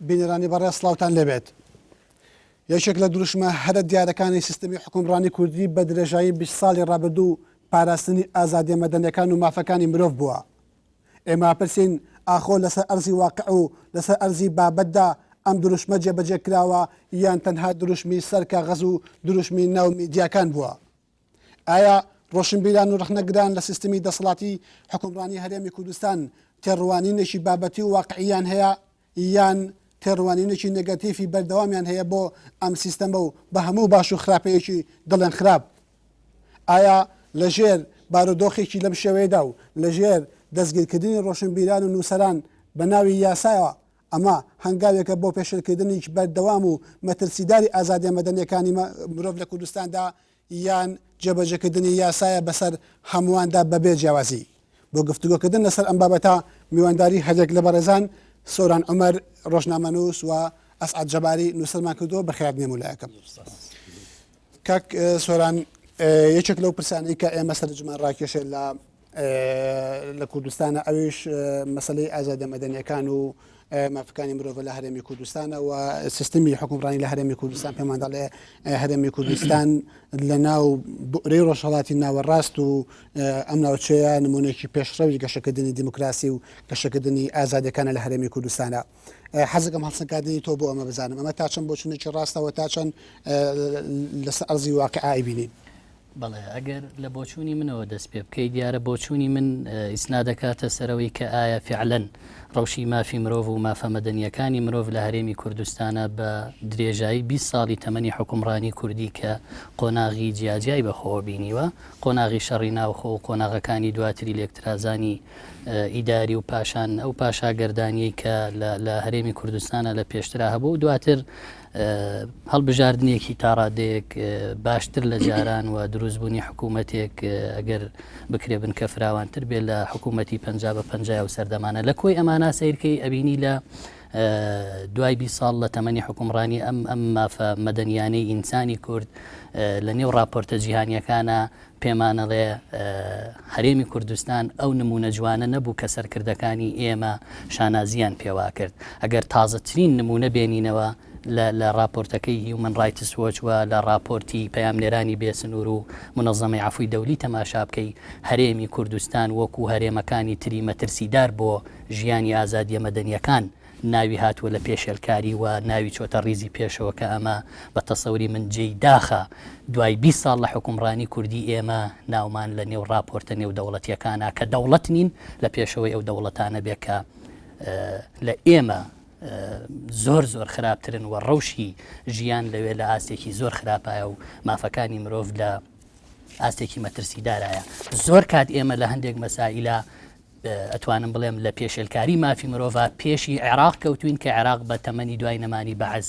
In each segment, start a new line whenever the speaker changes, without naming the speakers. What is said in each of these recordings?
بینێرانی بەڕێز سڵاوتان لەبێت. یەکێک لە دروشمە هەرە دیارەکانی سیستمی حکومڕانی کوردی بە درێژایی 20 ساڵی ڕابردوو پاراستنی ئازادیە مەدەنیەکان و مافەکانی مرۆڤ بووە. ئێمە پرسین ئاخۆ لەسەر ئەرزی واقع و لەسەر ئەرزی بابەتدا ئەم دروشمە جێبەجێ کراوە یان تەنها دروشمی سەر کاغەز و دروشمی ناو میدیاکان بووە؟ ئایا ڕۆشنبیران و ڕخنەگران لە سیستمی دەسەڵاتی حکومڕانی هەرێمی کوردستان تێڕوانینێکی بابەتی و واقعیان هەیە یان تێڕوانینێکی نێگەتیفی بەردەوامیان هەیە بۆ ئەم سیستەمە و بە هەموو باش و خراپەیەکی دڵێن خراپ؟ ئایا لەژێر بارودۆخێکی لەم شێوەیەدا و لەژێر دەستگیرکردنی ڕۆشنبیران و نووسەران بە ناوی یاسایەوە ئەمە هەنگاوێکە بۆ پێشێلکردنی بەردەوام و مەترسیداری ئازادیە مەدەنیەکانی مرۆڤ لە کوردستاندا یان جێبەجێکردنی یاسایە بەسەر هەموواندا بەبێ جیاوازی؟ بۆ گفتوگۆکردن لەسەر ئەم بابەتە میوانداری هەرێک لە بەڕێزان سۆران عومەر ڕۆژنامەنووس و ئەسعەد جەباری نووسەرمان کردووە بەخێربێنێ مولایەکەم. کاک سۆران، یەکێک لەو پرسانەی کە ئێمە سەرنجمان ڕاکێشێت لە کوردستانە ئەویش مەسەلەی ئازادیە مەدەنیەکان و مافەکانی مرۆڤ لە هەرێمی کوردستانە و سیستمی حکومڕانی لە هەرێمی کوردستان پێمان دەڵێ هەرێمی کوردستان لە ناو بورەی ڕۆژهەڵاتی ناوەڕاست و ئەم ناوچەیە نمونێکی پێشڕەوی گەشەکردنی دیموکراسی و گەشەکردنی ئازادیەکانە لە هەرێمی کوردستانە. حەزەکەم هەڵسەنگاردنی تۆ بۆ ئەمە بزانم ئەمە تا چەند بۆچوونێکی ڕاستەوە تا چەند لەسەر ئەرزی واقعی بینین؟
بەڵێ ئەگەر لە بۆچوونی منەوە دەست پێ بکەی دیارە بۆچوونی من ئیسنا دەکاتە سەرەوەی کە ئایا فعلەن ڕەوشی مافی مرۆڤ و مافە مەدەنیەکانی مرۆڤ لە هەرێمی کوردستانە بە درێژایی 20 ساڵی تەمەنی حکومڕانی کوردی کە قۆناغی جیاجیای بەخۆوە بینیوە، قۆناغی شەڕی ناوخۆ و قۆناغەکانی دواتری لێکترازانی ئیداری و پاشان ئەو پاشاگەردانیەی کە لە هەرێمی کوردستانە لە پێشترا هەبوو دواتر هەڵبژاردنێکی تاڕادەیەک باشتر لە جاران و دروستبوونی حکوومەتێک ئەگەر بکرێ بن کە فراوانتر بێت لە حکوومەتی 50 بە 50 و سەردەمانە لە کۆی ئەمانە سیرکەی ئەبینی لە دوای 20 ساڵ لە تەمەنی حکومڕانی ئەم مافە مەدەنیانەی ئینسانی کورد لە نێو راپۆرتە جیهانیەکانە پێمانەڵێ هەرێمی کوردستان ئەو نمونە جوانە نەبوو کە سەرکردەکانی ئێمە شانازیان پێوا کرد. ئەگەر تازەترین نمونە بێنینەوە لە راپۆرتەکەی هیومن ڕایتس وۆچ و لە راپۆرتی پەیامنێرانی بێسنوور و منەظەمەی عەفوی دەولی تەماشا بکەی هەرێمی کوردستان وەکو هەرێمەکانی تری مەترسیدار بۆ ژیانی ئازادیە مەدەنیەکان ناوی هاتووە لە پێشێلکاری و ناوی چۆتە ڕیزی پێشەوە کە ئەمە بە تەسەوری من جێی داخە دوای 20 ساڵ لە حکومڕانی کوردی ئێمە ناومان لە نێو راپۆرتە نێو دەوڵەتیەکانە کە دەوڵەت نین لە پێشەوەی ئەو دەوڵەتانە بێ کە لە ئێمە زۆر خراپترن و ڕەوشی ژیان لەوێ لە ئاستێکی زۆر خراپایە و مافەکانی مرۆڤ لە ئاستێکی مەترسیدارایە. زۆر کات ئێمە لە هەندێک مەسائلە ئەتوانم بڵێم لە پێشێلکاری مافی مرۆڤ پێشی عێراق کەوتوین کە عێراق بە تەمەنی دوای نەمانی بەعەز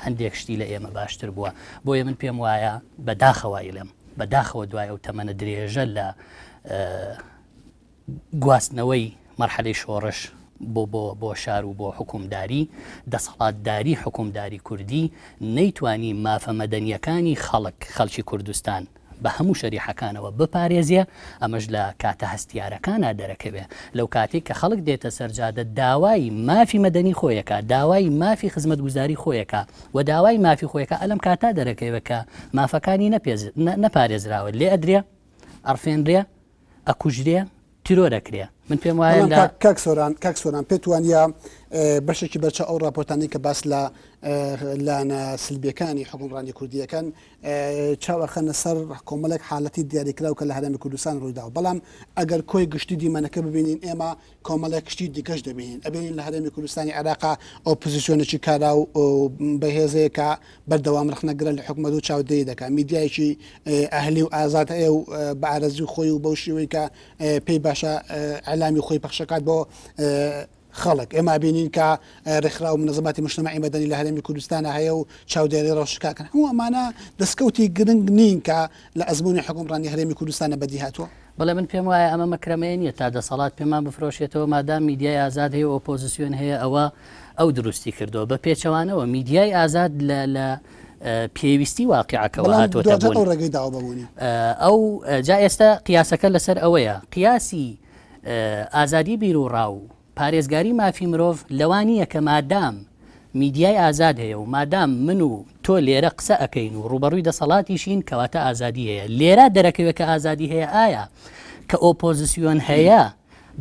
هەندێک شتی لە ئێمە باشتر بووە. بۆیە من پێم وایە بەداخەوە ئیڵێم بەداخەوە دوای ئەو تەمەنە درێژە لە گواستنەوەی مەرحەلەی شۆڕش بۆ شار و بۆ حکومداری دەسەڵاتداری حکومداری کوردی نەیتوانی مافە مەدەنیەکانی خەڵکی کوردستان بە هەموو شەریحەکانەوە بپارێزیە. ئەمەش لە کاتە هەستیارەکانە دەرەکەوێ لەو کاتێک کە خەڵک دێتە سەرجادە داوای مافی مەدەنی خۆیەکە، داوای مافی خزمەتگوزاری خۆیەکە و داوای مافی خۆیەکە ئەلم کاتا دەرەکەوێت کە مافەکانی نەپارێزراوە لێ ئەدرێ ئەڕفێنرێ ئەکوژرێ تیرۆ دەکرێ. من پێم وایە
کاک سۆران پێتوانە بەشێکی بەرچە ئەو راپۆرتانی کە باس لە لانە سلبیەکانی حکومڕانی کوردیەکان چاوەخەنە سەر کۆمەڵێک حاڵەتی دیاریکراو کە لە هەرێمی کوردستان ڕوویداوە، بەڵام ئەگەر کۆی گشتی دیمەنەکە ببینین ئێمە کۆمەڵێک گشتی دیکەش دەبینین. ئەبینین لە هەرێمی کوردستانی عێراقا ئۆپۆزیسیۆنێکی کارا و بەهێزەیە کە بەردەوام ڕخنەگرە لە حکومەت و چاودێری دەکات، میدیایکی ئەهلی و ئازاد هەیە و بە ئارەزوی خۆی و بەو شێوەی کە پێی باشە ئەلامی خۆی پەخشەکات بۆ خەڵک. ئێمە بینین کە ڕێکخراو و منەظەماتی مجتەمەعی مەدەنی لە هەرێمی کوردستانە هەیە و چاودێری ڕەوشەکان هەموو ئەمانە دەستکەوتی گرنگ نین کە لە ئەزمموی حکومڕانی هەرێمی کوردستانە بەدی هاتووە.
بەڵێ من پێم وایە ئەمە مەکرەمەیە نیە تا دەسەڵات پێمان بفرۆشێتەوە مادام میدیای ئازاد هەیە ئۆپۆزیسیۆن هەیە ئەو دروستی کردەوە بە پێچەوانەوە میدیای ئازاد لە پێویستی واقعەکەەوە هاتوۆتە
بوون
ئەو جا ئێستا قیاسەکە لەسەر ئەوەیە قیاسی ئازادی بیر و ڕاو پارێزگاری مافی مرۆڤ لەوانییە کە مادام میدیای ئازاد هەیە و مادام من و تۆ لێرە قسە ئەەکەین و ڕوبەڕووی دەسەڵاتیشین کەواتە ئازادی هەیە لێرە دەرەکەوێت کە ئازادی هەیە ئایا کە ئۆپۆزیسیۆن هەیە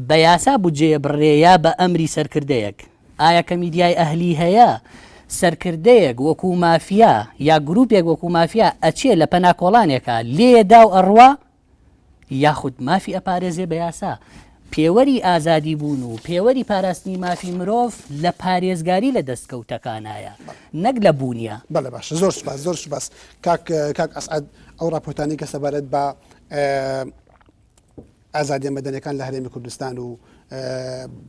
بە یاسا بجێ بڕێیا بە ئەمری سەرکردەیەک ئایا کە میدیای ئەهلی هەیە سەرکردەیەک وەکو مافیا یا گروپێک وەکو مافیا ئەچێ لە پەناکۆڵانێکە لێدا و ئەڕوا یاخود مافی ئەپارێزێ بە یاسا پێوەری ئازادی بوون و پێوەری پاراستنی مافی مرۆڤ لە پارێزگاری لە دەستکەوتەکانایە نەک لە بوونیە.
بەڵێ باش زۆر سپاس زۆر سپاس کاک ئەسعەد ئەو راپۆرتانی کە سەبارەت بە ئازادیە مەدەنیەکان لە هەرێمی کوردستان و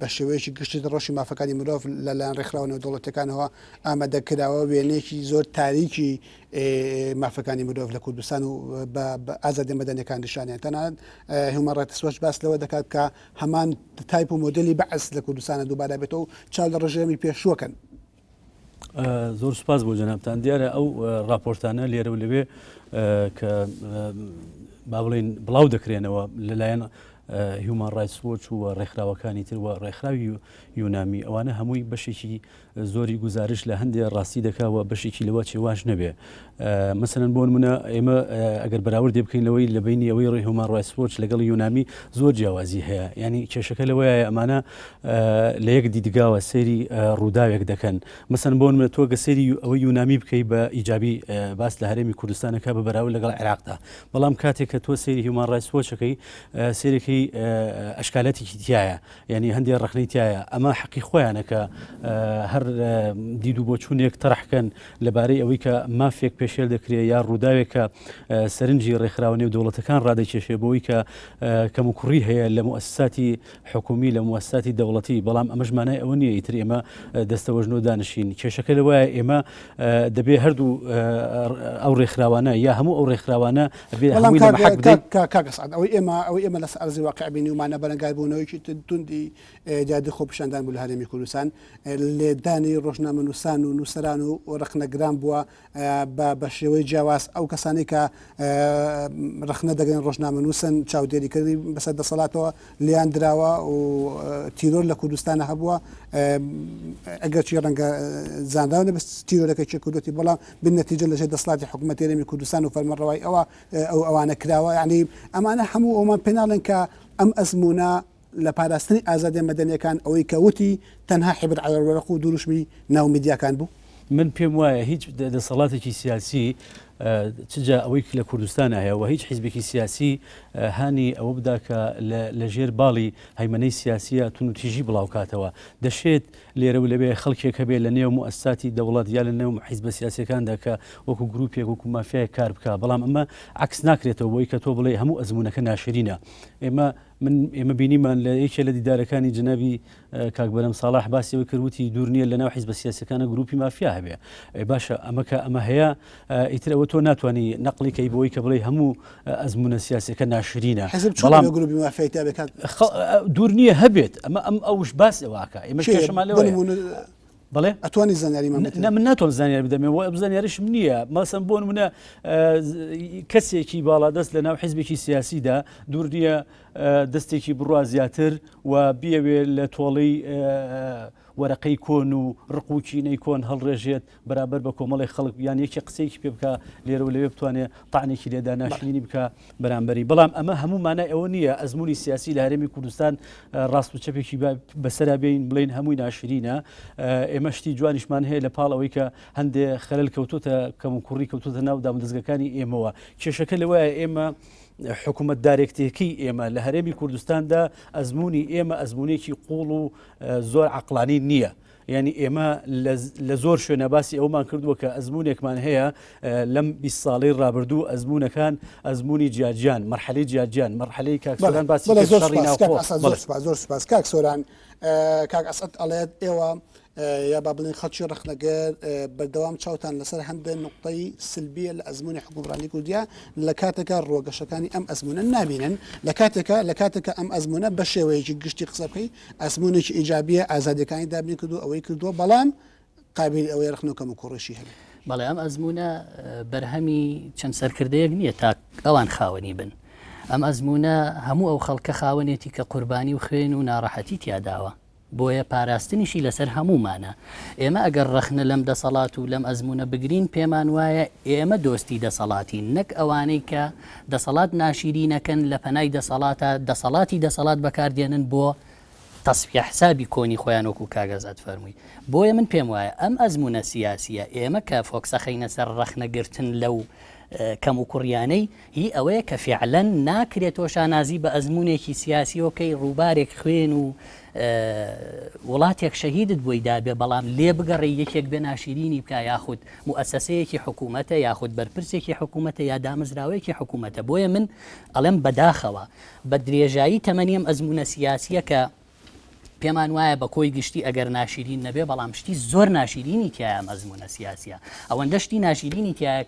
بە شێوەیەکی گشتی ڕۆژی مافەکانی مرۆڤ لەلایەن ڕێکخراوە نێودەوڵەتیەکانەوە ئامادەکراوە وێنەیەکی زۆر تاریکی مافەکانی مرۆڤ لە کوردستان و بە ئازادیە مەدەنیەکان نیشانیان تەنانەت هیومەن ڕایتس وۆچ باس لەوە دەکات کە هەمان تایپ و مۆدلی بەعس لە کوردستانە دووبارە بێتەوە و چاو لە ڕژێمی پێشووەکەن.
زۆر سپاس بۆ جەنابتان دیارە ئەو راپۆرتانە لێرە و لەوێ کە با بڵێن بڵاو دەکرێنەوە لەلایەن هیومەن ڕایتس وۆچ و ڕێکخراوەکانی تر وە ڕێکخراوی یونامی ئەوانە هەمووی بەشێکی زۆری گزارش لە هەندێک ڕاستی دەکاوە بەشێکی لەوە چێواش نەبێ مەسەلەن بۆ نمونە ئێمە ئەگەر بەراوردێ بکەین لەوەی لە بینی ئەوەی هیومەن ڕایتس وۆچ لەگەڵ یونامی زۆر جیاوازی هەیە ینی کێشەکە لەوەیە ئەمانە لە یەک دیدگاوە سەیری ڕووداوێک دەکەن مەسەلەن بۆ نمونە تۆ گە سەیری ئەوەی یونامی بکەی بە ئیجابی باس لە هەرێمی کوردستانەکە بە بەراورد لەگەڵ عێراقدا بەڵام کاتێک کە تۆ سەیری هیومەن ڕایتس وۆچەکەی سەیرێکی ئەشکالەتێکی تایە ینی هەندێک ڕخنەی تایە ئەمە حەقی خۆیانە کە هەر دید و بۆچوونێک تەڕحکەن لەبارەی ئەوەی کە مافێک پێشێل دەکرێت یا ڕووداوێکە سەرنجی ڕێکخراوە نێودەوڵەتەکان ڕادەکێشێ بۆەوەی کە کەموکوڕی هەیە لە موەسساتی حکومی لە موەسساتی دەوڵەتی بەڵام ئەمەژمانای ئەوە نییە ئیتر ئێمە دەستەوەژنۆ دانشین کێشەکە لەوەیە ئێمە دەبێ هەردوو ئەو ڕێکخراوانە یا هەموو ئەو ڕێکخراوانە
ئەوەی ئێمە لەس ئەرزی واقع بینی ومانە بەرەنگار بوونەوەیکی توندی جادی خۆپیشاندان بوو لە هەرێمی کوردستان لێدانی ڕۆژنامەنووسان و نووسەران و ڕخنەگران بووە بە شێوەی جیاواز ئەو کەسانی کە ڕخنە دەگەن ڕۆژنامەنووسن چاودێریکردی بەسەر دەسەڵاتەوە لیان دراوە و تیرۆر لە کوردستانە هەبووە ئەگەرچی ڕەنگە زانداونە بە تیرۆرەکەی چێ کوردەتی بەڵام بنەتیجە لەژێر دەسەڵاتی حکوومەتی هەرێمی کوردستان و فەرمانڕەوایی ئەوانە کراوە یعنی ئەمانە هەموو ئەومان پێناڵن کە ئەم ئەزمونە لە پاراستنی ئازادیە مەدەنیەکان ئەوەی کەوتی تەنها حیبر عەلە الوەرەق و دووروشمی ناو میدیاکان بوو.
من پێم وایە هیچ دەسەڵاتێکی سیاسی چجا ئەوەی لە کوردستان هەیە و هیچ حیزبێکی سیاسی هانی ئەوە بدا کە لە ژێر باڵی هەیمەنەی سیاسیە تون و تیژی بڵاوکاتەوە دەشێت لێرە و لەبێ خەڵکێک هەبێ لە نێو موەسساتی دەوڵەت یا لە نێو حیزبە سیاسیەکاندا کە وەکو گروپێک وەکو مافیای کار بکە بەڵام ئەمە عکس ناکرێتەوە بۆی کە تۆ بڵێ هەموو ئەزمونونەکە ناشرینە ئێمە بینیمان لە یەکێ لە دیدارەکانی جنەبی کاکبەرەم ساڵح باسیەوە کردوتی دوور نییە لە ناو حیزبە سیاسیەکانە گروپی مافیا هەبێ باشە ئەمە هەیە ئیتر ئەوە تۆ ناتوانانی نەقلی کەی بۆی کە بڵێ هەموو ئەزمونە سیاسەکە ناشرینە دوور نییە هەبێت ئەم ئەوش باس ئەوواکە ئێمە کێشەمان لەوە بڵێ
ئەتوانی زانیاری
من ناتوان زانیاری بدەمێ بزانیاریشم نییە مەسەن بۆ نمونە کەسێکی باڵا دەست لە ناو حیزبێکی سیاسیدا دوور نییە دەستێکی بڕوا زیاتر و بیەوێ لە تۆڵەی وەرەقەی کۆن و ڕقوچینەی کۆن هەڵڕێژێت بەرامبەر بە کۆمەڵی خەڵک یان یەکی قسەیەکی پێ بکە لێرە و لەوێ بتوانێت تاعنێکی لێدا ناشرینی بکە بەرامبەری بەڵام ئەمە هەموو مانای ئەوە نییە ئەزمموی سیاسی لە هەرێمی کوردستان ڕاست و چەپێکی بەسەرا بین بڵین هەمووی ناشرینە ئێمە شتی جوانیشمان هەیە لە پاڵ ئەوەی کە هەندێک خەلل کەوتوتە کەموکوڕی کەوتوتە ناو دامەدەستگەکانی ئێمەوە کێشەکە لەوەیە ئێمە حکوومەت دارێکتێکی ئێمە لە هەرێمی کوردستاندا ئەزمموی ئێمە ئەزممونێکی قوڵ و زۆر عەقڵانی نییە ینی ئێمە لە زۆر شوێنە باسی ئەومان کردووە کە ئەزممونێکمان هەیە لەم 20 ساڵەی ڕابردوو ئەزممونەکان ئەزمموی جیاجیان مەرحەلەی جیاجیان مەرحەلەی کاکسۆران باسی
زۆر سپاس کاک سۆران کاک ئەسعەد ئەڵێت ئێوە یا با بڵین خەڵکی ڕخنەگەر بەردەوام چاوتان لەسەر هەندێک نقطەی سلبیە لە ئەزمموی حکومڕانی کوردیا لە کاتێکە ڕۆگەشەکانی ئەم ئەزممونە نابینن لە کاتێکە ئەم ئەزممونە بە شێوەیەکی گشتی قسە بکەی ئەزممونێکی ئیجابیە ئازادیەکانی دابین کردو ئەوەی کردووە بەڵام قابل ئەوەی ڕخنەکەم و کوڕشی هەبێ
بەڵێ ئەم ئەزممونە بەرهەمی چەند سەرکردەیەک نییە تا ئەوان خاوەنی بن ئەم ئەزممونە هەموو ئەو خەڵکە خاوەنێتی کە قوربانی و خوێن و ناڕەحەتی تیاداوە بۆیە پاراستنیشی لەسەر هەمومانە ئێمە ئەگەر ڕەخنە لەم دەسەڵات و لەم ئەزمونە بگرین پێمان وایە ئێمە دۆستی دەسەڵاتی نەک ئەوانەی کە دەسەڵات ناشیرینەکەن لە پەنای دەسەڵاتی دەسەڵات بەکاردێنن بۆ تەسفیە حسابی کۆنی خۆیان وەکو کاگەزات فەرمووی بۆیە من پێم وایە ئەم ئەزمونە سیاسیە ئێمە کە فۆکسەخەینە سەر ڕەخنەگرتن لەو کەم و کوڕیانەی هی ئەوەیە کە فیعلەن ناکرێتەوە شانازی بە ئەزمونێکی سیاسیەوەکەی ڕووبارێک خوێن و وڵاتێک شەهیدت بۆی دابێ بەڵام لێ بگەڕی یەکێک بێ ناشرینی بکە یاخود موسسەیەکی حکوومەتە یاخود بەرپرسێکی حکوومەتە یا دامەزراوەیەکی حکوومەتە بۆیە من ئەڵێم بەداخەوە بە درێژایی تەمەنیم ئەزمونە سیاسیە کە پێمان وایە بە کۆی گشتی ئەگەر ناشرین نەبێ بەڵام شتی زۆر ناشرینی تایە مەزمونە سیاسیە ئەوەندە شتی ناشرینی تایە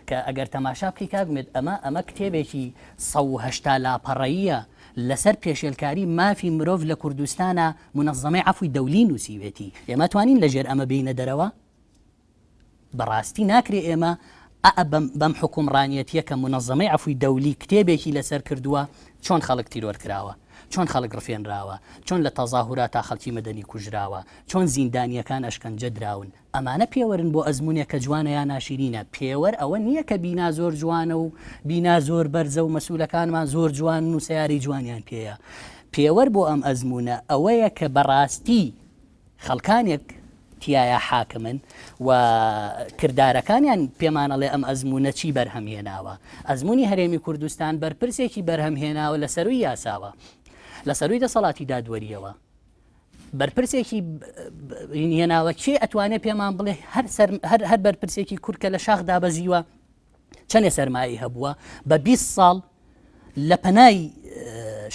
کە ئەگەر تەماشا بکەی کاگوێت ئەمە کتێبێکی 180 لاپەڕەییە لەسەر پێشێلکاری مافی مرۆڤ لە کوردستانە منەظەمەی عەفوی دەولی نووسیوێتی ئێمە توانین لەژێر ئەمە بینە دەرەوە بەڕاستی ناکرێ ئێمە بەم حکومڕانیەتیە کە منەظەمەی عەفوی دەولی کتێبێکی لەسەر کردووە چۆن خەڵک تیرۆر کراوە چۆن خەڵک ڕفێنراوە چۆن لە تەظاهورات تا خەڵکی مەدەنی کوژراوە چۆن زیندانیەکان ئەشکەنجە دراون ئەمانە پێوەرن بۆ ئەزمونێک کە جوانە یان ناشرینە پێوەر ئەوە نییە کە بینا زۆر جوانە و بینا زۆر بەرزە و مەسوولەکانمان زۆر جوان و سیاری جوانیان پێیە پێوەر بۆ ئەم ئەزمونە ئەوەیە کە بەڕاستی خەڵکانێک تایە حاکمن و کردارەکانیان پێمانەڵێ ئەم ئەزمونە چی بەرهەمهێناوە ئەزمموی هەرێمی کوردستان بەرپرسێکی بەرهەمهێناوە لە سەروی یاساوە لە سەروی دەسەڵاتی دادوەریەوە بەرپرسێکی هێناوە کێ ئەتوانێت پێمان بڵێ هەر بەرپرسێکی کورکە لە شاخدا بەزیوە چەندێ سەرمایی هەبووە بە 20 ساڵ لە پەنای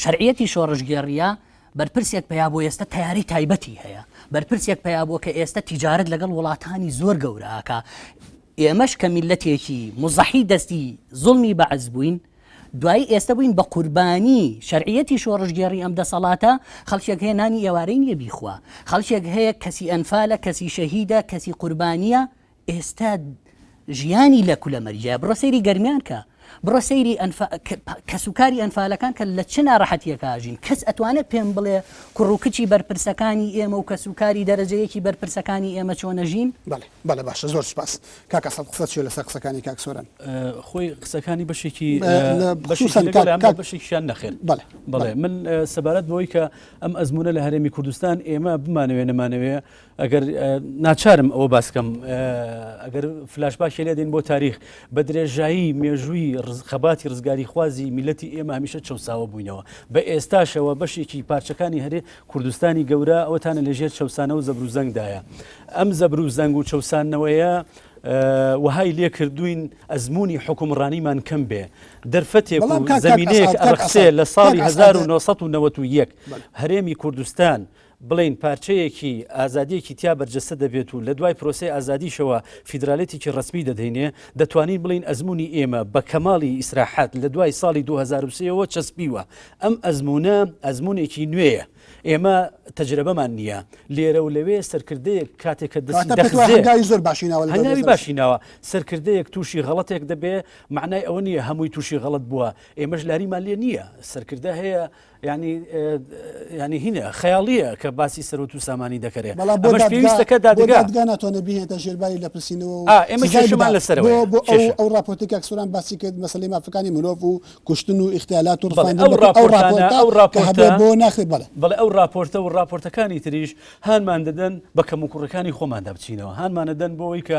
شەرعیەتی شۆڕژگێڕیە بەرپرسێک پیا بۆ ئێستا تیاری تایبەتی هەیە بەرپرسێک پیا بووە کە ئێستا تیجارەت لەگەڵ وڵاتانی زۆر گەورەکە ئێمەش کە میلەتێکی مزەحی دەستی زوڵمی بەعز بووین دوایی ئێستا بووین بە قوربانی شەرعیەتی شۆڕژگێڕی ئەم دەسەڵاتە خەڵکێک هەیە نانی ئێوارەی نییە بیخوا خەڵکێک هەیە کەسی ئەنفالە کەسی شەهیدە کەسی قوربانیە ئێستا ژیانی لە کولەمەریجە بڕۆ سەیری گەرمیان کە بڕۆ سەیری کەسوکاری ئەنفالەکان کە لە چ ناڕەحەتیەکەژین کەس ئەتوانێت پێم بڵێ کوڕووکچی بەرپرسەکانی ئێمە و کەسوکاری دەرەجەیەکی بەرپرسەکانی ئێمە چۆنەژین
بەڵێ باشە زۆر سپاس کاکە سەد قسە چێ لەسەر قسەکانی کاک سۆران
خۆی قسەکانی بەشێکی بەشێکیان نەخێن بەڵێ من سەبارەت بۆی کە ئەم ئەزمونە لە هەرێمی کوردستان ئێمە بمانەوێ نەمانەوێ ئەگەر ناچارم ئەوە باسکەم ئەگەر فلاشباکی لێ دێن بۆ تاریخ بە درێژایی مێژووی خەباتی ڕزگاری خوازی میلەتی ئێمە هەمیشە چەساوە بووینەوە بە ئێستاشەوە بەشێکی پارچەکانی هەرێ کوردستانی گەورە ئەوەتانە لەژێر چەسانە و زەبر و زەنگدایە ئەم زەبر و زەنگ و چەسانەوەیە وهای لێ کردوین ئەزمموی حکومڕانیمان کەم بێ دەرفەتێک و زەمینەیەک ئەرخسێ لە ساڵی 1991 هەرێمی کوردستان بڵین پارچەیەکی ئازادیەکی تیا بەرجەستە دەبێت و لە دوای پرۆسی ئازادیشەوە فیدراالێتێکی ڕسمی دەدەینێ دەتوانین بڵین ئەزمموی ئێمە بە کەماڵی ئیسراحات لە دوای ساڵی 2023ەوە چەسبیوە ئەم ئەزمونە ئەزمونێکی نوێیە ئێمە تەجربەمان نییە لێرە و لەوێ سەرکردەیەک کاتێککە
زۆر باشیناوە
باشیناوە سەرکردەیەک تووشی غەڵەتێک دەبێ معنای ئەوە نییە هەمووی تووشی غەڵت بووە ئێمەش لاریمان لێ نییە سەرکردە هەیە ینی هینە خەیاڵیە کە باسی سەرۆت و سامانی دەکرێت ئەمەش پێویستەکە دادگا
ناتوانێت بهێنێتە ژێرباری لە پرسینەوە
ئێمە کێشەمان لەسەرەوە
ئەو راپۆرتێک ئەکسۆران باسی کرد مەسەلەی مافەکانی مرۆڤ و کوشتن و اختیالات و بۆ ناخێت
بەڵێ ئەو راپۆرتە و راپۆرتەکانی تریش هانمان دەدەن بە کەم و کوڕەکانی خۆماندا بچینەوە هانمانە دەن بۆەوەی کە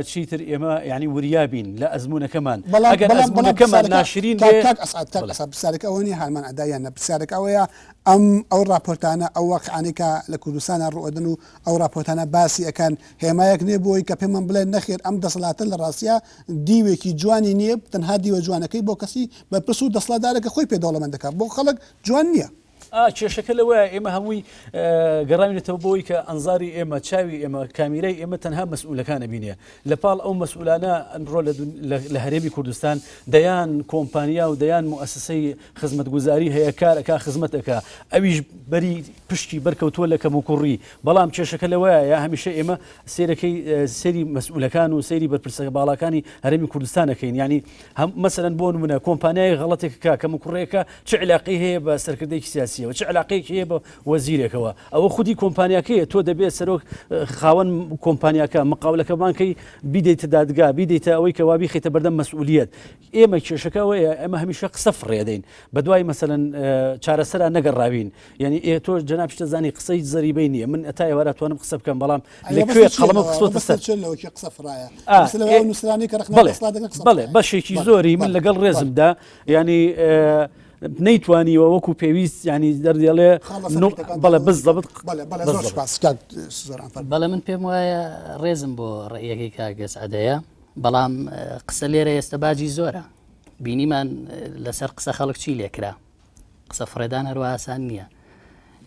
چیتر ئێمە ینی وریابین لە ئەزمونونەکەمان ئەگەر ئەزمونونەکەمان ناشرین
پرسیارێک ئەوە نیە هانمان ئەدایان پرسیارێک ئەوەیە ئەو راپۆرتانە ئەو واقعانێکە لە کوردستانە ڕوئدن و ئەو راپۆرتانە باسی ئەەکان هێمایەک نێ بۆی کە پێمان بڵێن نەخێر ئەم دەسەڵاتە لە ڕاستە دیوێکی جوانی نییە تەنها دیوە جوانەکەی بۆ کەسی بە پرس و دەسەڵاتدارەکە خۆی پێدەوڵەمەند دەکات بۆ خەڵک جوان نییە
کێشەکە لەوەیە ئێمە هەمووی گەڕاوینێتەوە بۆی کە ئەنزاری ئێمە چاوی ئێمە کامیرای ئێمە تەنها مەسئولەکانە بینێ لە پاڵ ئەو مەسئولانە ئەمڕۆ لە هەرێمی کوردستان دەیان کۆمپانیا و دەیان مؤسسەی خزمەتگوزاری هەیە کارەکە خزمەتەکە ئەویش بەری پشتی بەرکەوتووە لە کەم و کوڕی بەڵام کێشەکە لەوەیە یا هەمیشە ئێمە سێرەکەی سێری مەسئولەکان و سێری بەرپرسە باڵەکانی هەرێمی کوردستانەکەین ینی مەسەرەن بۆ نمونە کۆمپانیای غەڵەتێکەکە کەم و کوڕەیەەکە چه علاقی هەیە بە سەرکردەیەکی سیاسی سیاسیەوە چه علاقەیەکی هەیە بە وەزیرێکەوە ئەوە خودی کۆمپانیاکەیە تۆ دەبێت سەرۆک خاوەن کۆمپانیاکە مقاولەکەمانکەی بیدەیتە دادگا بیدەیتە ئەوەی کەوابی خێتە بەردەم مەسئولیت ئێمە کێشەکەەوەیە ئەمە هەمیشە قسە فڕێدەین بە دوای مەسەن چارەسەرا نەگەڕاوین یعنی تۆ جەناب شتەزانی قسەی زەریبەی نییە من ئەتا ئێواراتوانم قسە بکەم بەڵام لەکوێ قەڵەمە قسۆتە سەر بەڵێ بەشێکی زۆری من لەگەڵ ڕێزمدا ینی نەیتوانیوە وەکو پێویست ینی دەردێڵێ بەڵێ بزدەبت
بەڵێ من پێم وایە ڕێزم بۆ ڕێیەکەی کاگەس ئەدەیە بەڵام قسە لێرە ئێستا باجی زۆرە بینیمان لەسەر قسە خەڵک چی لێکرا قسە فڕێدان هەروە ئاسان نییە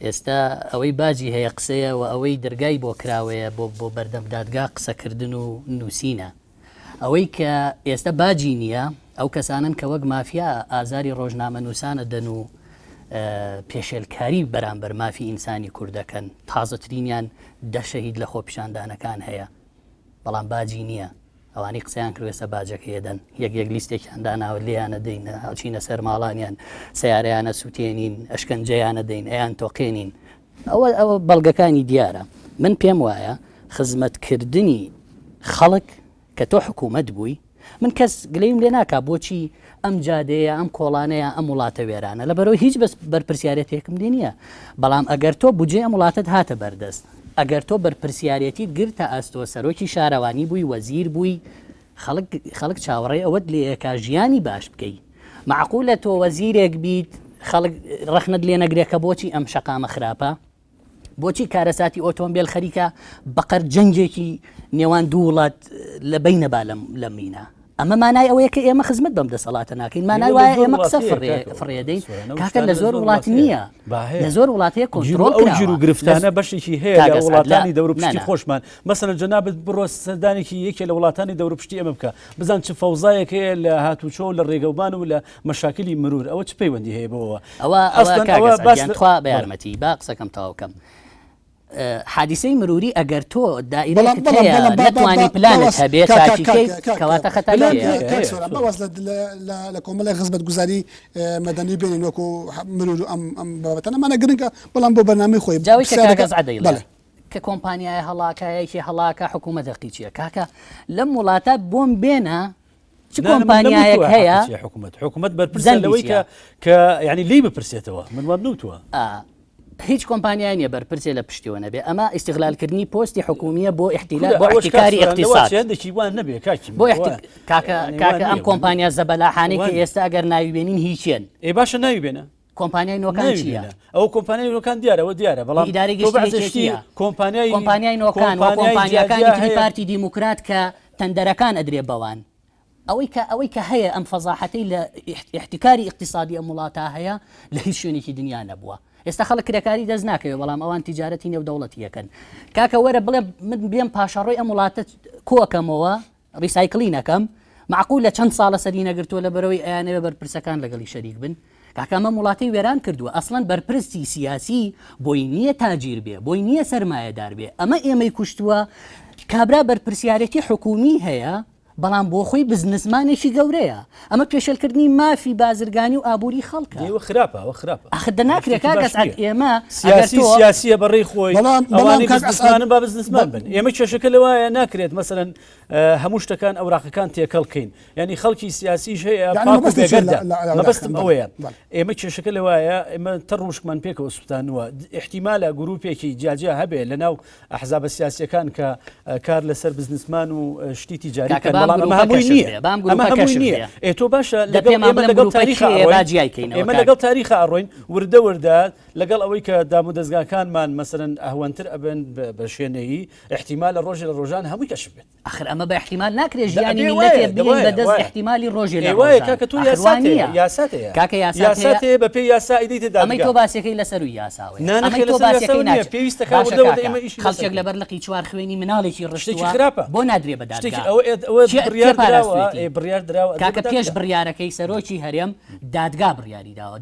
ئێستا ئەوەی باجی هەیە قسەیە و ئەوەی دەرگای بۆ کراوەیە بۆ بەردەم دادگا قسەکردن و نووسینە ئەوەی کە ئێستا باجی نییە ئەو کەسانن کە وەک مافیا ئازاری ڕۆژنامە نووسانە دەن و پێشێلکاری بەرامبەر مافی ئینسانی کوردەکەن تازەترینیان دەشەهید لە خۆپیشاندانەکان هەیە بەڵام باجی نییە ئەوانی قسەیان کردوێسە باجەکەیدەن یەک لیستێکیان داناوە لێیانە دەین هاوچینە سەر ماڵانیان سیارەیانە سووتێنین ئەشکەنجەیانە دەین ئەیان تۆقێنین ئەوە بەڵگەکانی دیارە من پێم وایە خزمەتکردنی خەڵک کە تۆ حکوومەت بووی من کەس گلەیم لێ ناکا بۆچی ئەم جادەیە ئەم کۆڵانەیە ئەم وڵاتە وێرانە لەبەرەوەی هیچ بەس بەرپرسیارەتێکم دێ نییە بەڵام ئەگەر تۆ بجێ ئەم وڵاتت هاتە بەردەست ئەگەر تۆ بەرپرسیارەتیت گرتە ئەستۆ سەرۆکی شارەوانی بووی وەزیر بووی خەڵک چاوەڕێ ئەوەت لێەکە ژیانی باش بکەیت معقولە تۆ وەزیرێک بیت خەڵک ڕەخنت لێ نەگرێکە بۆچی ئەم شەقامە خراپە بۆچی کارەساتی ئۆتۆمبیل خەریکە بەقەر جەنگێکی نێوان دوو وڵات لە بینەبا لە مینە ئەمە مانای ئەوەیە کە ئێمە خزمەت بەم دەسەڵاتە ناکەین مانای وایە ئێمە قسە فڕێدەین کاکە لە زۆر وڵات نییە لە زۆر وڵاتەیە کۆنتڕۆڵ
ئەو ژیر و گرفتانە بەشێکی هەیە لە وڵاتانی دەوروپشتی خۆشمان مەسەلەن جەنابەت بڕۆ سەردانێکی یەکێ لە وڵاتانی دەوروپشتی ئەمە بکە بزان چ فەوزایەک هەیە لە هاتوچۆ لە ڕێگەوبان و لە مەشاکلی مرور ئەوە چ پەیوەندی هەیە بەوە
ئەوە بە یارمەتی با قسەکەم تاوکەم حادیسەی مروری ئەگەر تۆ دائیرەیەکت هەیە نەتوانی پلانت هەبێت چاکیکەی کەواتە
خەتەبەواز لە کۆمەڵی خزمەت گوزاری مەدەنی بێنین وەکو مرور و ئەم بابەتەنەمانە گرنگە بەڵام بۆ بەرنامەی خۆی
جاویکەگەز عەدەیڵێ کە کۆمپانیای هەڵاکایەکی هەڵاکە حکوومەتە قیچیە کاکە لەم وڵاتە بۆم بێنە چ کۆمپانیایەک هەیە
حکوومەت بەرپرسە لەوەی کە یعنی لی بپرسێتەوە من وام نوتووە
هیچ کۆمپانیای نیە بەرپرسێ لە پشتیوە نەبێ ئەمە ئیستیغلالکردنی پۆستی حکومیە بۆ احتیکاری اقتصاد بۆ کاکە ئەم کۆمپانیا زەبەلاحانەی کە ئێستا ئەگەر ناویبێنین هیچیان
باشە ناویبێنە
کۆمپانیای نۆکان چیە
ئەو کۆمپانیای نۆکان دیارەوە دیارە بەڵام
کۆمپانیای نۆکان و کۆمپانیەکانی پارتی دیموکرات کە تەندەرەکان ئەدرێ بەوان ئەوەی کە هەیە ئەم فەزاحەتەی لە احتیکاری اقتصادی ئەم وڵاتە هەیە لە هیچ شوێنێکی دنیا نەبووە ئێستا خەڵک کرێکاری دەست ناکەوێت بەڵام ئەوان تیجارەتی نێو دەوڵەتی یەکەن کاکە وەرە بڵێ من بێم پاشەڕۆی ئەم وڵاتە کۆکەمەوە ڕیسایکلینەکەم معقول لە چەند ساڵە سەری نەگرتووە لە بەرەوەی ئەیانەوە بەرپرسەکان لەگەڵی شەریک بن کاکەمە وڵاتی وێران کردووە ئەسڵەن بەرپرسی سیاسی بۆی نییە تاجیر بێ بۆی نییە سەرمایەدار بێ ئەمە ئێمەی کوشتووە کابرا بەرپرسیارەتی حکومی هەیە بەڵام بۆ خۆی بزنسمانێکی گەورەیە ئەمە پێشێلکردنی مافی بازرگانی و ئابووری خەڵکە
خراپە
ئەخدا ناکرێت کاکەس ئێمە
سیاسیە بەڕێی خۆی ئەوانی بزنسمانن با بزنسمان بن ئێمە کێشەکە لەوایە ناکرێت مەسەلەن هەموو شتەکان ئەوراقەکان تێکەڵکەین ینی خەڵکی سیاسیش هەیە مەبەستم ئەوەیە ئێمە کێشەکە لەوایە ئێمە تە ڕوشکمان پێکەوە سوپتانوە احتیمالە گروپێکی جاجیا هەبێ لەناو ئەحزابە سیاسیەکان کە کار لەسەر بزنسمان و شتی تیجاریکەن ئەمە هەمووی نییە تۆ باشە ئێمە لەگەڵ تاریخ ئاڕۆین وردە وردە لەگەڵ ئەوەی کە دام و دەستگاکانمان مەسەرەن ئەهوەنتر ئەبن بە شوێنەیە احتیمال لە ڕۆژێ لە ڕۆژان هەمووی کەشف بێت
ئەخر ئەمە بە احتیمال ناکرێت ژیانی میلەتێ بڵێن بەدەست احتیمالی ڕۆژێ لە
کاکە تو یاساتەیە
کاکە
یاساتەیە بە پێی یاسا ئیدیتە دادگا
ئەمەی تۆ باسەکەی لەسەر و یاساوە
ئەمەی تۆ باسەکەی ناچێت
پێویستە خەڵکێک لەبەر لەقی چوار خوێنی مناڵێکی ڕشتێکی
خراپە
بۆ نادرێ بە دادگا
بڕیار دراوە
کاکە پێش بڕیارەکەی سەرۆکی هەرێم دادگا بڕیاری داوە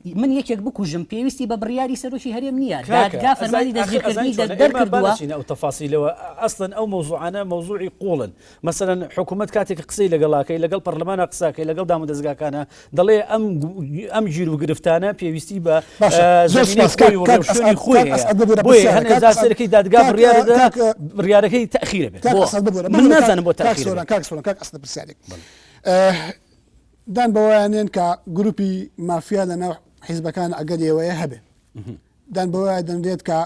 من یەکێک بکوژم پێویستی بە بڕیاری سەرۆکی هەرێم نییە دادگا فەرمانی دەستگیرکردنی دەرکردووە
ئەو تەفاسیلەوە ئەسڵەن ئەو مەوزوعانە مەوزوعی قوڵن مەسەرەن حکوومەت کاتێک قسەی لەگەڵاکەی لەگەڵ پەرلەمانە قساکەی لەگەڵ دام و دەستگاکانە دەڵێ ئەم گیر و گرفتانە پێویستی بە زمینی خۆی بۆیە هەندێک جارسەرەکەی دادگا بڕیارەکەی تەخیرە بێت من نازانم بۆ تەخیرە
ئەسڵ پرسیارێک دان بەوەیانێن کە گروپی مافیا لەناو حیزبەکان ئەگەر ئێوەیە هەبێ دان بەوەیە دەنرێت کە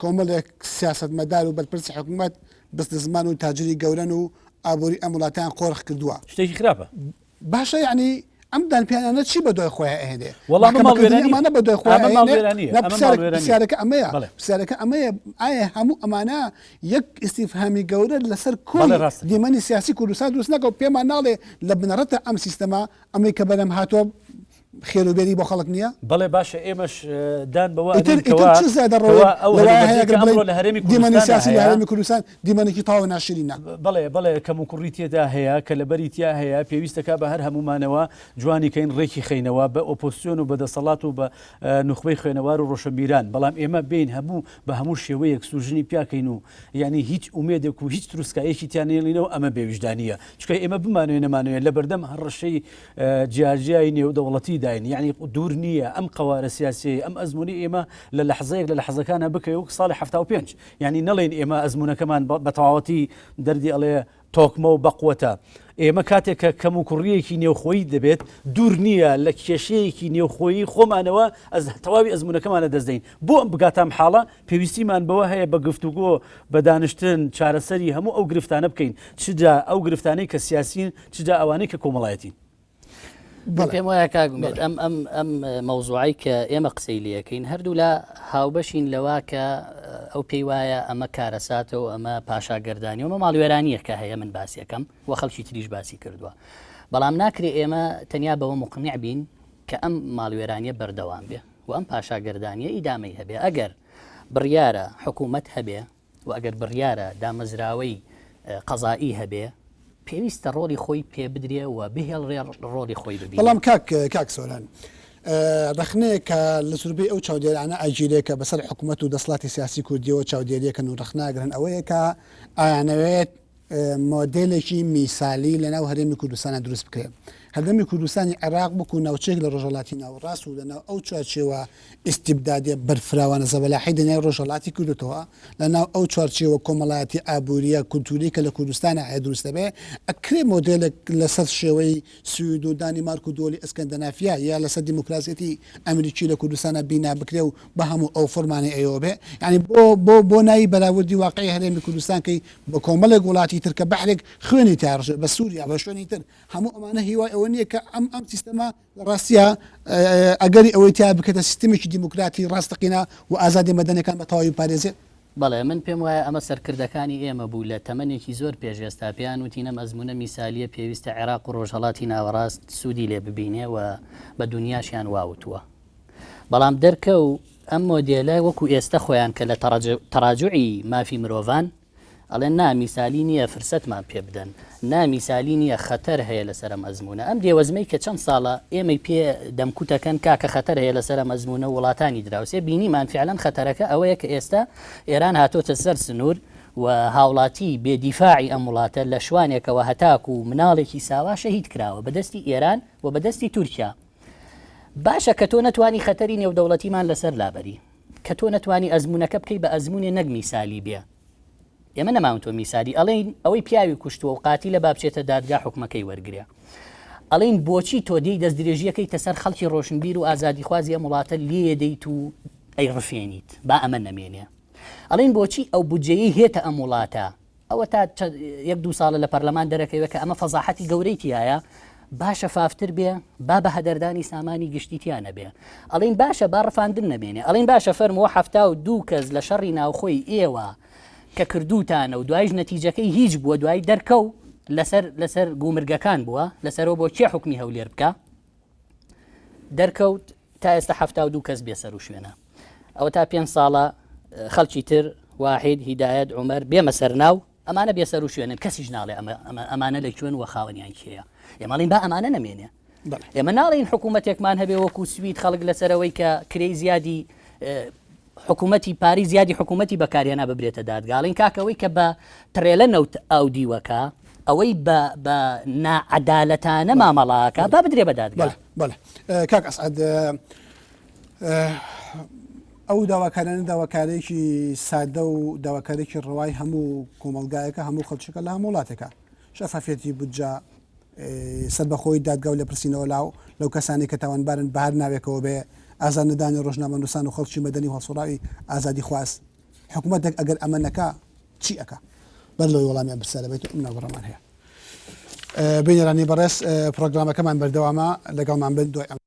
کۆمەڵێک سیاسەتمەدار و بەرپرسی حکوومەت بەستە زمان و تاجری گەورەن و ئابووری ئەم وڵاتیان قۆڕخ کردووە
شتێکی خراپە
باشە یعنی ئەم دانپیانانە چی بە دوای خۆیان ئەهێنێ
وەڵامەمانە
بە دوای پرسیارەکە ئەمەیە پرسیارەکە ئەمەیە ئایا هەموو ئەمانە یەک ئیسیفهامی گەورە لەسەر کۆی دیمەنی سیاسی کوردستان دروست نەکە و پێمان ناڵێ لە بنەڕەتە ئەم سیستەما ئەمەی کە بەرەم هاتووە خێروبێری بۆ خەڵک نییە
بەڵێ باشە ئێمەش دان بەوە
دیمەنی سیاسی لە هەرێمی کوردستان دیمەنێکی تاوە ناشرینە
بەڵێ کەم و کوڕی تێدا هەیە کە لەبەری تیا هەیە پێویستەکە بە هەر هەمومانەوە جوانی کەین ڕێکی خینەوە بە ئۆپۆسیۆن و بە دەسەڵات و بە نوخبەی خوێنەوار و ڕۆشنبیران بەڵام ئێمە بین هەموو بە هەموو شێوەیەک سوژنی پیاکەین و ینی هیچ ئومێدێک و هیچ تروسکایەکی تیانێڵینەوە ئەمە بێویژدانیە چکە ئێمە بمانوێ نەمانوێت لە بەردەم هەر ڕەشەی جیاژیای نێودەوڵەتی يعني دوور نییە ئەم قوارە سیاسی ئەم ئەزمموی ئێمە لە لەحزەیەک لە لەحزەکانە بکەی و ساڵی 75 يعني نەڵێن ئێمە ئەزمونونەکەمان بە تەواوەتی دەردی ئەڵێ تۆکمە و بەقوەتە ئێمە کاتێک کە کەم و کوڕیەکی نێوخۆی دەبێت دوور نییە لە کێشەیەکی نێوخۆیی خۆمانەوە تەواوی ئەزمونونەکەمانە دەستدەین بۆ ئەم بگاتام حاڵە پێویستیمان بەوە هەیە بە گفتوگۆ بە دانیشتن چارەسەری هەموو ئەو گرفتانە بکەین چجا ئەو گرفتانەی کە سیاسین چجا ئەوانەی کە کۆمەڵایەتین
پێم وایە کاگومێت ئەم مەوزوعی کە ئێمە قسەی لەکەین هەردوو لە هاوبەشین لەوا کە ئەو پێی وایە ئەمە کارەساتەوە ئەمە پاشاگەردانی و ئەمە ماڵوێرانیە کە هەیە من باسیەکەم و خەڵکی تریش باسی کردووە بەڵام ناکرێ ئێمە تەنیا بەوە مقنع بین کە ئەم ماڵوێرانیە بەردەوام بێ و ئەم پاشاگەردانیە ئیدامەی هەبێ ئەگەر بڕیارە حکوومەت هەبێ و ئەگەر بڕیارە دامەزراوەی قەزایی هەبێ پێویستە ڕۆڵی خۆی پێ بدرێ و بهێڵڕێ ڕۆڵی خۆی ببین
بەڵام کاک سۆران رەخنەیە کە لە سروبەی ئەو چاودێرانە ئاجیرێکە بەسەر حکوومەت و دەسڵاتی سیاسی کوردیەوە چاودێریەکەن و ڕخناگرن ئەوەیە کە ئایانەوێت مۆدلێکی میسالی لەناو هەرێمی کوردستانە دروست بکرێت هەرێمی کوردستانی عێراق بکو ناوچێک لە ڕۆژهەڵاتی ناوەڕاست و لەناو ئەو چوارچێوە ئیستیبدادێ بەرفراوانە زەبەلاحی دنیای ڕۆژهەڵاتی کردوتەوە لەناو ئەو چوارچێوە کۆمەڵایەتی ئابووریە کولتوری کە لە کوردستانە هەیە دروست دەبێ ئەکرێ مۆدلێک لەسەر شێوەی سوید و دانیمارک و دۆلی ئەسکەندەنافیا یا لەسەر دیموکراسیەتی ئەمریکی لە کوردستانە بینا بکرێ و بە هەموو ئەو فۆرمانی ئەوە بێ یعنی بۆ نایی بەراوردی واقعی هەرێمی کوردستان کەی بە کۆمەڵێک وڵاتی تر کە بەحرێک خوێنی تاڕژ بە سووریا بە شوێنی تر هەموو ئەمانە هیوای ئەوە نییە کە ئەم سیستەما ڕاستە ئەگەری ئەوەی تا بکەتە سیستمێکی دیموکراتی ڕاستەقینە و ئازادی مەدەنەکان بە تەواوی پارێزێت
بەڵێ من پێم وایە ئەمە سەرکردەکانی ئێمە بوو لە تەمەنێکی زۆر پێشێستا پێیان وتینە ئەزمونە میسالیە پێویستە عێراق و ڕۆژهەڵاتی ناوەڕاست سوودی لێ ببینێ و بە دنیاشیان واوتووە بەڵام دەرکە و ئەم مۆدێلە وەکو ئێستا خۆیان کە لە تەراجوعی مافی مرۆڤان ئەڵێن نامیسالی نییە فرسەتمان پێ بدەن نامیسالی نییە خەتەر هەیە لەسەر مەزمونە ئەم دێوەزمەی کە چەند ساڵە ئێمەی پێ دەمکوتەکەن کاکە خەتەر هەیە لەسەر مەزمونە وڵاتانی دراوسێ بینیمان فعلەن خەتەرەکە ئەوەیە کە ئێستا ئێران هاتۆتە سەر سنوور و هاوڵاتی بێدیفاعی ئەم وڵاتە لە شوانێکەوە هەتاک و مناڵێکی ساوا شەهید کراوە بەدەستی ئێران و بەدەستی تورکیا باشە کە تۆ نەتوانی خەتەری نێودەوڵەتیمان لەسەر لابەری کە تۆ نەتوانی ئەزمونونەکە بکەی بە ئەزمونێ نەک میسالی بێ ئێمە نەماونتۆ میسالی ئەڵێن ئەوەی پیاوی کوشتووە و قاتی لە بابچێتە دادگا حکومەکەی وەرگرێ ئەڵێن بۆچی تۆ دەی دەست درێژیەکەی تەسەر خەڵکی ڕۆشنبیر و ئازادی خوازی ئەم وڵاتە لێ دەیت و ئەی ڕفێنیت با ئەمە نەمێنێ ئەڵێن بۆچی ئەو بودجەیەی هێتە ئەم وڵاتە ئەوە تا 1-2 ساڵە لە پەرلەمان دەرەکەوێت کە ئەمە فەزاحەتی گەورەی تایە باشە فافتر بێ با بە هەدەردانی سامانی گشتیتیانە بێ ئەڵێن باشە با ڕفاندن نەبێنێ ئەڵێن باشە فەرمەوە 72 کەس لە شەڕی ناوخۆی ئێوە کە کردوتانە و دوایش نەتیجەکەی هیچ بووە دوای دەرکەو لەسەر گومرگەکان بووە لەسەرەوە بۆ چێ حکمی هەولێر بکە دەرکەوت تا ئێستا 72 کەس بێسەر و شوێنە ئەوە تا 5 ساڵە خەڵکی تر واحد هیدایەت عومەر بێمە سەرناو ئەمانە بێسەر و شوێنن کەسیش ناڵێ ئەمانە لە کوێن وە خاوەنیان کێیە ئێمەڵین با ئەمانە نەمێنێ ئێمە ناڵین حکوومەتێکمان هەبێ وەکو سوید خەڵک لەسەرەوەی کە کرێی زیادی حکوومەتی پاری زیادی حکوومەتی بەکارێنا ببرێتە دادگاڵین کاکەوەی کە بە ترێلە نەوت ئاودیوەکە ئەوەی بە ناعەدالەتانە مامەڵاکە با بدرێ بە دادگا.
بەڵێ کاک ئەسعەد ئەو داواکارانە داواکارێکی سادە و داواکارێکی ڕەوای هەموو کۆمەلگایەکە هەموو خەڵکیەکە لە هەموو وڵاتێکە شەفافێتی بودجا سەر بەخۆی دادگا و لە پرسیینەوە لاو لەو کەسانی کە تاوانبارن بەهار ناوێکەوە بێ ئازاد نەدانی ڕۆژنامە نووسان و خەڵکی مەدەنی هەڵسوڕاوی ئازادی خواست حکوومەتێک ئەگەر ئەمە نەکا چی ئەکا بەر لەوەی وەڵامیان بەرسەرە بێت و ناوەڕەمان هەیە. بینێرانی بەڕێز پرۆگرامەکەمان بەردەوامە لەگەڵمان بن دوای